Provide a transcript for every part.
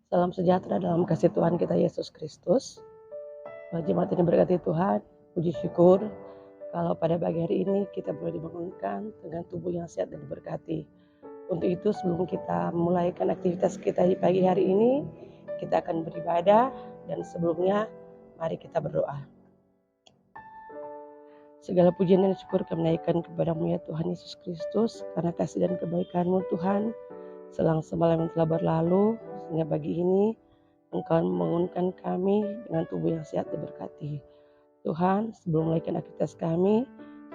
Salam sejahtera dalam kasih Tuhan kita Yesus Kristus. Jemaat ini berkati Tuhan, puji syukur kalau pada pagi hari ini kita boleh dibangunkan dengan tubuh yang sehat dan diberkati. Untuk itu sebelum kita memulaikan aktivitas kita di pagi hari ini, kita akan beribadah dan sebelumnya mari kita berdoa. Segala pujian dan syukur kami naikkan kepada-Mu ya Tuhan Yesus Kristus, karena kasih dan kebaikan-Mu Tuhan selang semalam yang telah berlalu, sehingga pagi ini Engkau membangunkan kami dengan tubuh yang sehat diberkati. Tuhan, sebelum melanjutkan aktivitas kami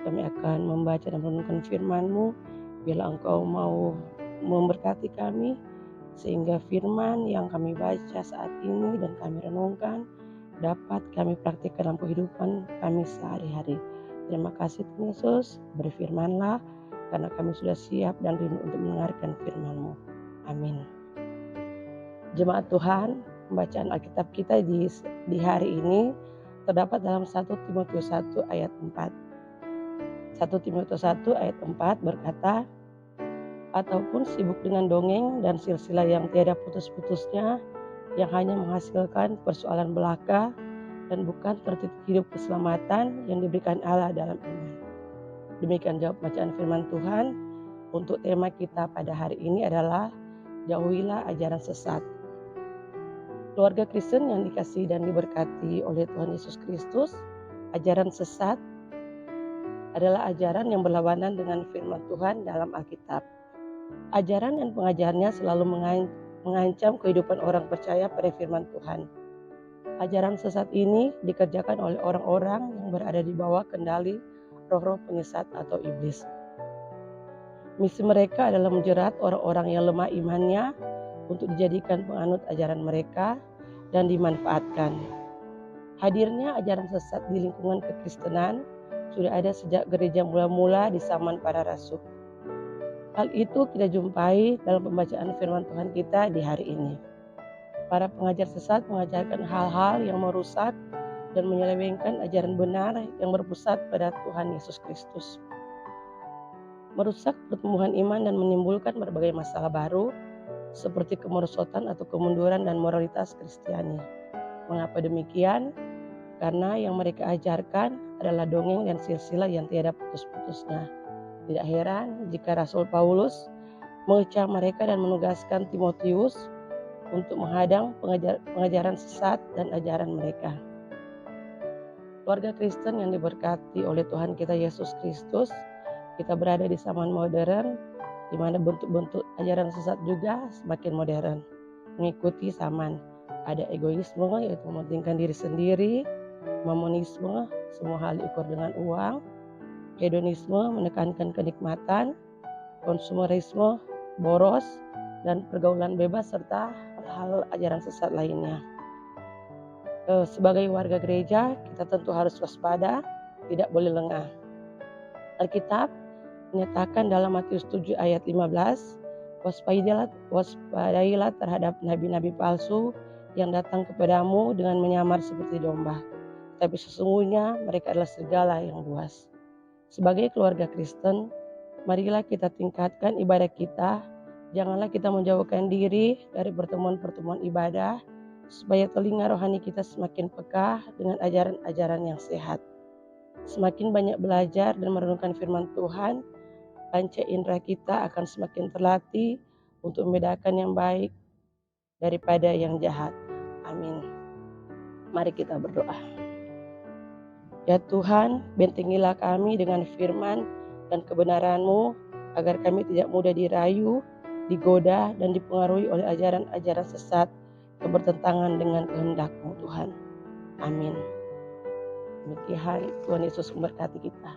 akan membaca dan merenungkan firman-Mu. Bila Engkau mau memberkati kami, sehingga firman yang kami baca saat ini dan kami renungkan dapat kami praktikkan dalam kehidupan kami sehari-hari. Terima kasih Tuhan Yesus, berfirmanlah karena kami sudah siap dan rindu untuk mendengarkan firman-Mu. Amin. Jemaat Tuhan, pembacaan Alkitab kita di hari ini terdapat dalam 1 Timotius 1 ayat 4. 1 Timotius 1 ayat 4 berkata, ataupun sibuk dengan dongeng dan silsilah yang tiada putus-putusnya, yang hanya menghasilkan persoalan belaka dan bukan tertitik hidup keselamatan yang diberikan Allah dalam iman. Demikian jawab bacaan firman Tuhan. Untuk tema kita pada hari ini adalah jauhilah ajaran sesat. Keluarga Kristen yang dikasihi dan diberkati oleh Tuhan Yesus Kristus, ajaran sesat adalah ajaran yang berlawanan dengan firman Tuhan dalam Alkitab. Ajaran dan pengajarannya selalu mengancam kehidupan orang percaya pada firman Tuhan. Ajaran sesat ini dikerjakan oleh orang-orang yang berada di bawah kendali roh-roh penyesat atau iblis. Misi mereka adalah menjerat orang-orang yang lemah imannya untuk dijadikan penganut ajaran mereka dan dimanfaatkan. Hadirnya ajaran sesat di lingkungan kekristenan sudah ada sejak gereja mula-mula di zaman para rasul. Hal itu kita jumpai dalam pembacaan firman Tuhan kita di hari ini. Para pengajar sesat mengajarkan hal-hal yang merusak dan menyelewengkan ajaran benar yang berpusat pada Tuhan Yesus Kristus. Merusak pertumbuhan iman dan menimbulkan berbagai masalah baru seperti kemerosotan atau kemunduran dan moralitas Kristiani. Mengapa demikian? Karena yang mereka ajarkan adalah dongeng dan silsilah yang tiada putus-putusnya. Tidak heran jika Rasul Paulus mengecam mereka dan menugaskan Timotius untuk menghadang pengajaran sesat dan ajaran mereka. Keluarga Kristen yang diberkati oleh Tuhan kita Yesus Kristus, kita berada di zaman modern di mana bentuk-bentuk ajaran sesat juga semakin modern, mengikuti zaman. Ada egoisme yaitu mementingkan diri sendiri, mamonisme, semua hal diukur dengan uang, hedonisme menekankan kenikmatan, konsumerisme, boros, dan pergaulan bebas serta hal ajaran sesat lainnya. Sebagai warga gereja, kita tentu harus waspada, tidak boleh lengah. Alkitab menyatakan dalam Matius 7 ayat 15, waspadailah terhadap nabi-nabi palsu yang datang kepadamu dengan menyamar seperti domba, tapi sesungguhnya mereka adalah serigala yang buas. Sebagai keluarga Kristen, marilah kita tingkatkan ibadah kita. Janganlah kita menjauhkan diri dari pertemuan-pertemuan ibadah, supaya telinga rohani kita semakin peka dengan ajaran-ajaran yang sehat. Semakin banyak belajar dan merenungkan firman Tuhan, panca indera kita akan semakin terlatih untuk membedakan yang baik daripada yang jahat. Amin. Mari kita berdoa. Ya Tuhan, bentengilah kami dengan firman dan kebenaran-Mu, agar kami tidak mudah dirayu, digoda, dan dipengaruhi oleh ajaran-ajaran sesat yang bertentangan dengan kehendak-Mu Tuhan. Amin. Demikian Tuhan Yesus memberkati kita.